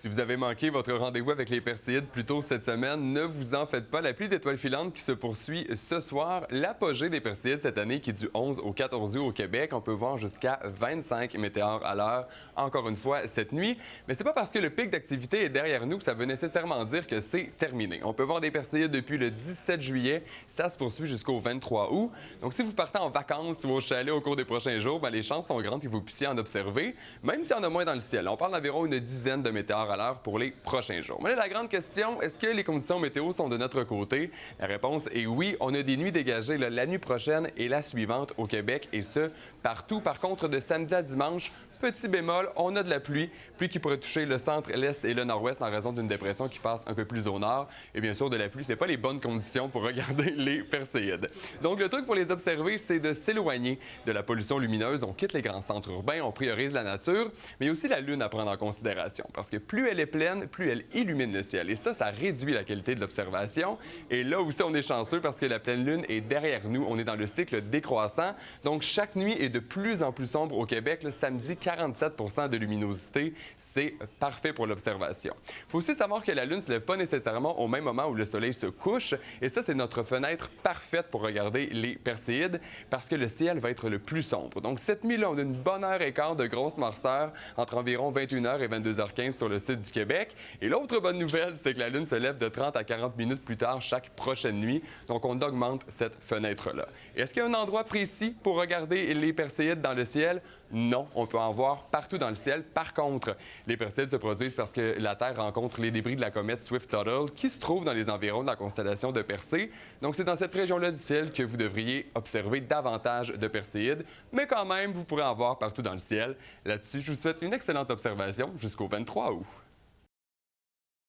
Si vous avez manqué votre rendez-vous avec les Perséides plus tôt cette semaine, ne vous en faites pas. La pluie d'étoiles filantes qui se poursuit ce soir. L'apogée des Perséides cette année qui est du 11 au 14 août au Québec. On peut voir jusqu'à 25 météores à l'heure, encore une fois, cette nuit. Mais c'est pas parce que le pic d'activité est derrière nous que ça veut nécessairement dire que c'est terminé. On peut voir des Perséides depuis le 17 juillet. Ça se poursuit jusqu'au 23 août. Donc, si vous partez en vacances ou au chalet au cours des prochains jours, les chances sont grandes que vous puissiez en observer, même s'il y en a moins dans le ciel. On parle d'environ une dizaine de météores à l'heure pour les prochains jours. Mais là, la grande question, est-ce que les conditions météo sont de notre côté? La réponse est oui. On a des nuits dégagées la nuit prochaine et la suivante au Québec, et ce, partout. Par contre, de samedi à dimanche, petit bémol, on a de la pluie qui pourrait toucher le centre, l'est et le nord-ouest en raison d'une dépression qui passe un peu plus au nord. Et bien sûr, de la pluie, c'est pas les bonnes conditions pour regarder les Perséides. Donc, le truc pour les observer, c'est de s'éloigner de la pollution lumineuse. On quitte les grands centres urbains, on priorise la nature, mais il y a aussi la Lune à prendre en considération, parce que plus elle est pleine, plus elle illumine le ciel. Et ça réduit la qualité de l'observation. Et là aussi, on est chanceux parce que la pleine Lune est derrière nous. On est dans le cycle décroissant. Donc, chaque nuit est de plus en plus sombre au Québec. Le samedi, 47 de luminosité, c'est parfait pour l'observation. Il faut aussi savoir que la Lune ne se lève pas nécessairement au même moment où le Soleil se couche, et ça, c'est notre fenêtre parfaite pour regarder les Perséides, parce que le ciel va être le plus sombre. Donc, cette nuit-là, on a une bonne heure et quart de grosse noirceur entre environ 21h et 22h15 sur le sud du Québec. Et l'autre bonne nouvelle, c'est que la Lune se lève de 30 à 40 minutes plus tard chaque prochaine nuit, donc on augmente cette fenêtre-là. Est-ce qu'il y a un endroit précis pour regarder les Perséides dans le ciel? Non, on peut en voir partout dans le ciel. Par contre, les Perséides se produisent parce que la Terre rencontre les débris de la comète Swift-Tuttle qui se trouve dans les environs de la constellation de Persée. Donc, c'est dans cette région-là du ciel que vous devriez observer davantage de Perséides. Mais quand même, vous pourrez en voir partout dans le ciel. Là-dessus, je vous souhaite une excellente observation jusqu'au 23 août.